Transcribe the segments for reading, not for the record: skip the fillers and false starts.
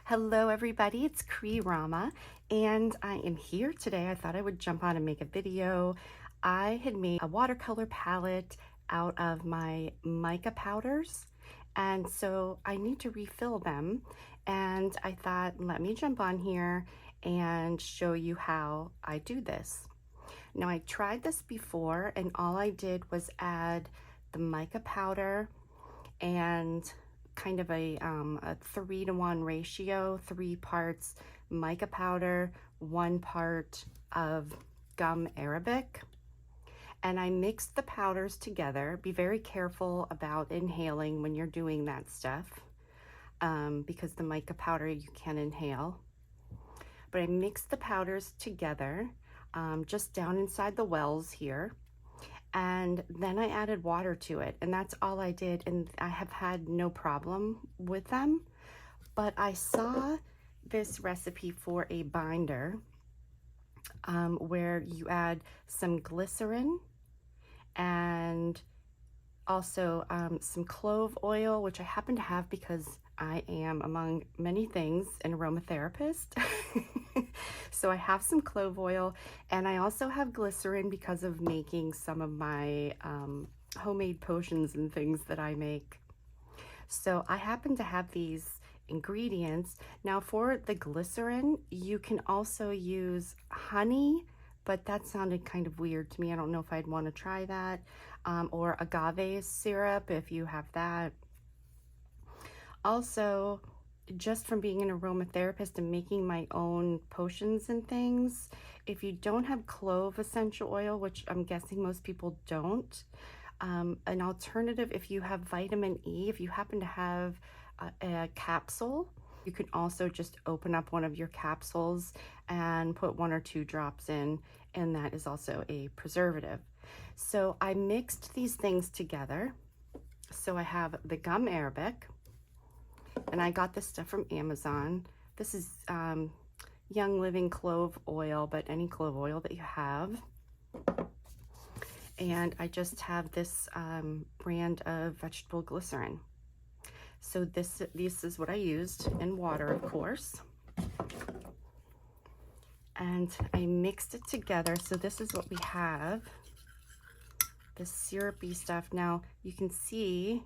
Hello everybody, it's Cree Rama and I am here today. I thought I would jump on and make a video. I had made a watercolor palette out of my mica powders, and so I need to refill them, and I thought let me jump on here and show you how I do this. Now I tried this before and all I did was add the mica powder and kind of a 3-to-1 ratio, 3 parts mica powder, 1 part of gum arabic. And I mixed the powders together. Be very careful about inhaling when you're doing that stuff, because the mica powder you can inhale. But I mixed the powders together, just down inside the wells here. And then I added water to it, and that's all I did, and I have had no problem with them. But I saw this recipe for a binder where you add some glycerin and also some clove oil, which I happen to have because I am, among many things, an aromatherapist. So I have some clove oil, and I also have glycerin because of making some of my homemade potions and things that I make. So I happen to have these ingredients. Now for the glycerin, you can also use honey, but that sounded kind of weird to me. I don't know if I'd want to try that. Or agave syrup if you have that. Also, just from being an aromatherapist and making my own potions and things, if you don't have clove essential oil, which I'm guessing most people don't, an alternative, if you have vitamin E, if you happen to have a capsule, you can also just open up one of your capsules and put 1 or 2 drops in, and that is also a preservative. So I mixed these things together. So I have the gum arabic, and I got this stuff from Amazon. This is Young Living clove oil, but any clove oil that you have. And I just have this brand of vegetable glycerin. So this is what I used, in water, of course. And I mixed it together. So this is what we have, this syrupy stuff. Now you can see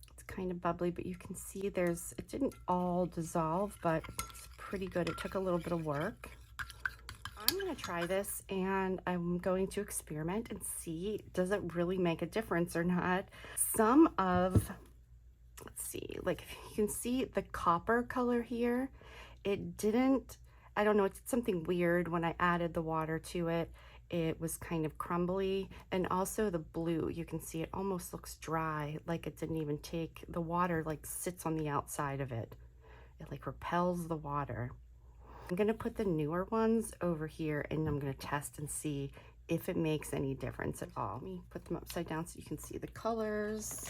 it's kind of bubbly, but you can see it didn't all dissolve, but it's pretty good. It took a little bit of work. I'm going to try this, and I'm going to experiment and see, does it really make a difference or not? Let's see, like if you can see the copper color here, it didn't, I don't know, it's something weird. When I added the water to it, it was kind of crumbly. And also the blue, you can see it almost looks dry, like it didn't even take, the water like sits on the outside of it. It like repels the water. I'm gonna put the newer ones over here, and I'm gonna test and see if it makes any difference at all. Let me put them upside down so you can see the colors.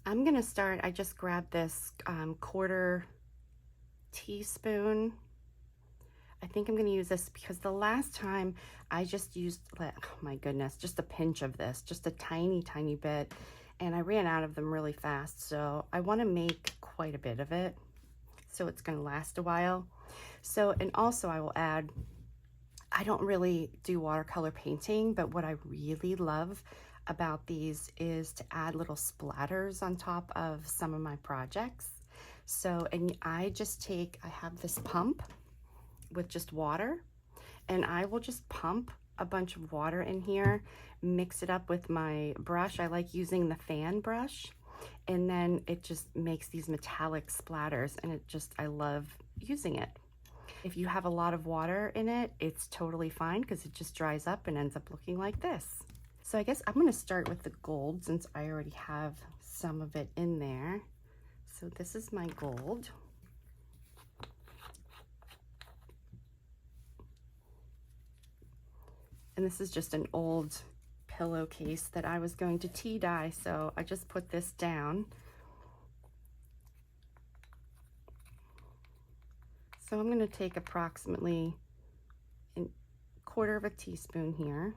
I'm gonna start, I just grabbed this 1/4 teaspoon. I think I'm gonna use this because the last time I just used, oh my goodness, just a pinch of this, just a tiny bit, and I ran out of them really fast. So I wanna make quite a bit of it, so it's gonna last a while. So, and also I will add, I don't really do watercolor painting, but what I really love about these is to add little splatters on top of some of my projects. So, and I have this pump with just water, and I will just pump a bunch of water in here, mix it up with my brush. I like using the fan brush, and then it just makes these metallic splatters, and I love using it. If you have a lot of water in it, it's totally fine because it just dries up and ends up looking like this. So I guess I'm going to start with the gold since I already have some of it in there. So this is my gold. And this is just an old pillowcase that I was going to tea dye, so I just put this down. So I'm going to take approximately 1/4 teaspoon here.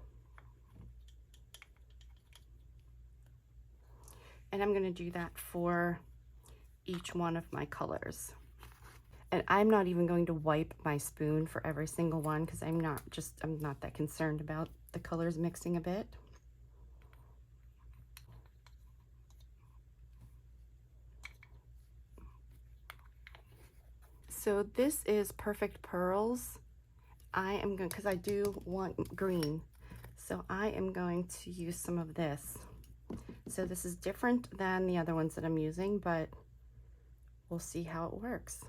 And I'm going to do that for each one of my colors. And I'm not even going to wipe my spoon for every single one because I'm not that concerned about the colors mixing a bit. So this is Perfect Pearls. I am going, because I do want green, so I am going to use some of this. So this is different than the other ones that I'm using, but we'll see how it works.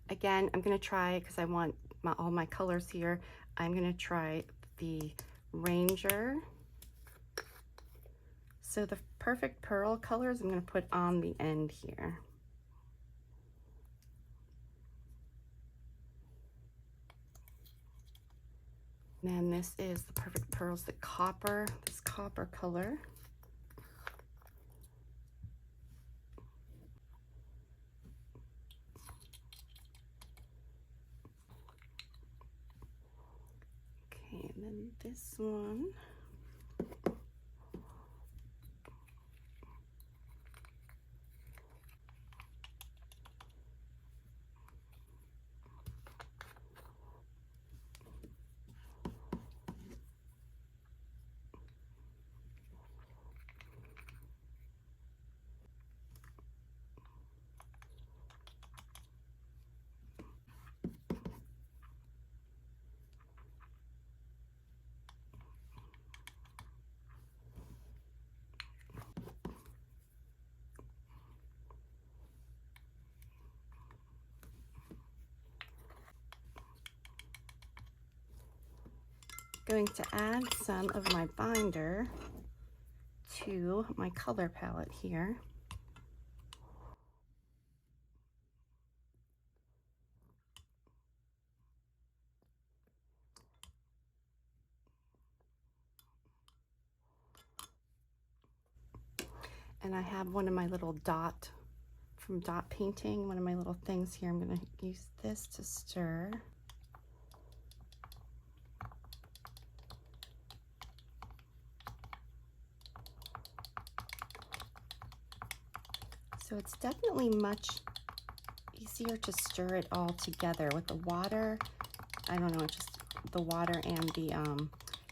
Again, I'm going to try, because I want all my colors here, I'm going to try the Ranger. So the Perfect Pearl colors I'm going to put on the end here. And then this is the Perfect Pearls, the copper, this copper color. Okay, and then this one. Going to add some of my binder to my color palette here. And I have one of my little dot from dot painting, one of my little things here. I'm going to use this to stir. So it's definitely much easier to stir it all together with the water. I don't know, just the water and the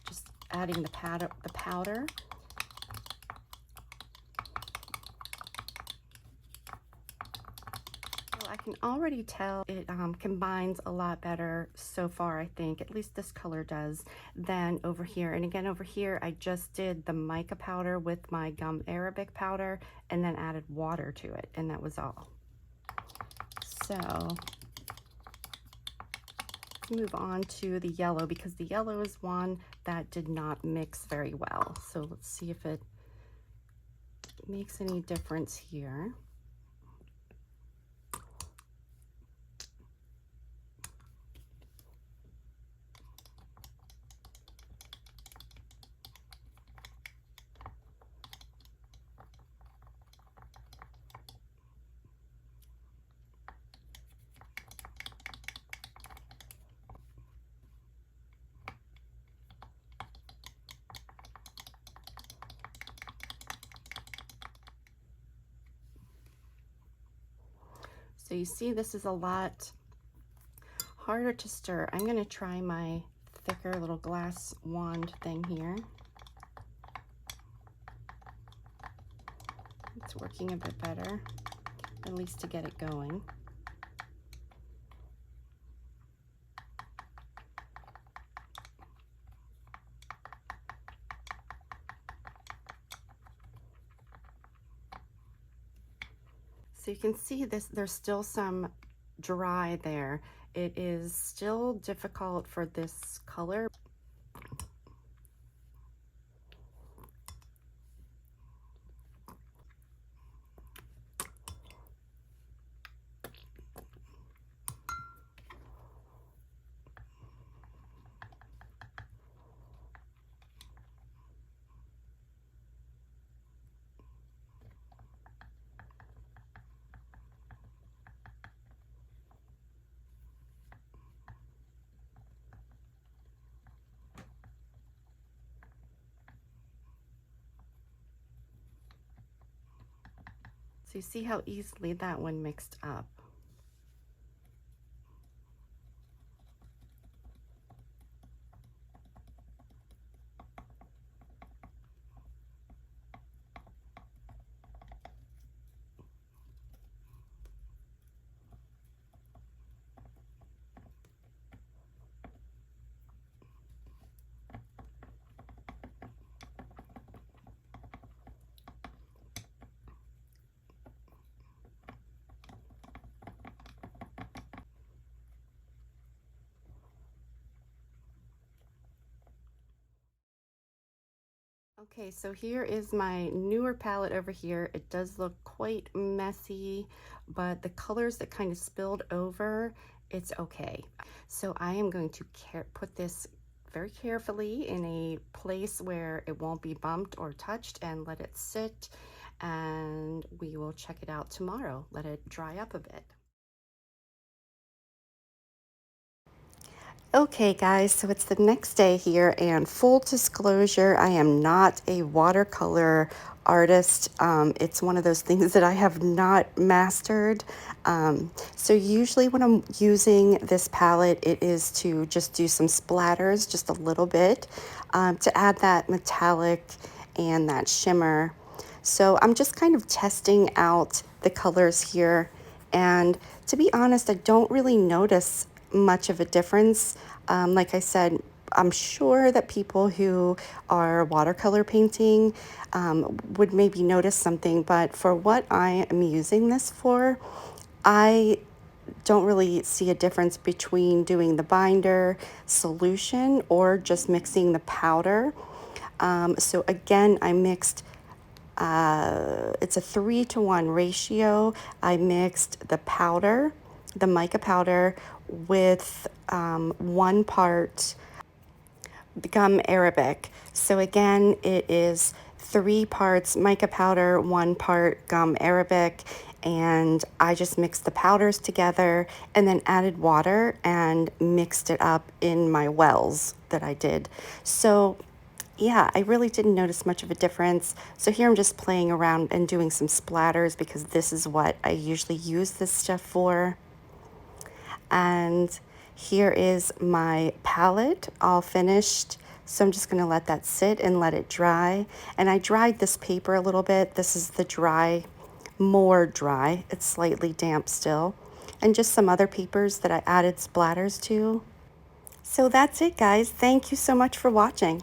just adding the powder. I can already tell it combines a lot better so far, I think, at least this color does, than over here. And again, over here, I just did the mica powder with my gum arabic powder and then added water to it, and that was all. So let's move on to the yellow, because the yellow is one that did not mix very well. So let's see if it makes any difference here. So you see, this is a lot harder to stir. I'm going to try my thicker little glass wand thing here. It's working a bit better, at least to get it going. So you can see this, there's still some dry there. It is still difficult for this color. So you see how easily that one mixed up. Okay, so here is my newer palette over here. It does look quite messy, but the colors that kind of spilled over, it's okay. So I am going to put this very carefully in a place where it won't be bumped or touched and let it sit, and we will check it out tomorrow. Let it dry up a bit. Okay guys, so it's the next day here, and full disclosure, I am not a watercolor artist. It's one of those things that I have not mastered. So usually when I'm using this palette, it is to just do some splatters, just a little bit, to add that metallic and that shimmer. So I'm just kind of testing out the colors here, and to be honest, I don't really notice much of a difference. Like I said, I'm sure that people who are watercolor painting would maybe notice something, but for what I am using this for, I don't really see a difference between doing the binder solution or just mixing the powder. So again, I mixed it's a 3-to-1 ratio. I mixed the powder, the mica powder, with 1 part gum arabic. So again, it is 3 parts mica powder, 1 part gum arabic, and I just mixed the powders together and then added water and mixed it up in my wells that I did. So yeah, I really didn't notice much of a difference. So here I'm just playing around and doing some splatters because this is what I usually use this stuff for. And here is my palette all finished. So I'm just gonna let that sit and let it dry. And I dried this paper a little bit. This is the dry, more dry. It's slightly damp still. And just some other papers that I added splatters to. So that's it, guys. Thank you so much for watching.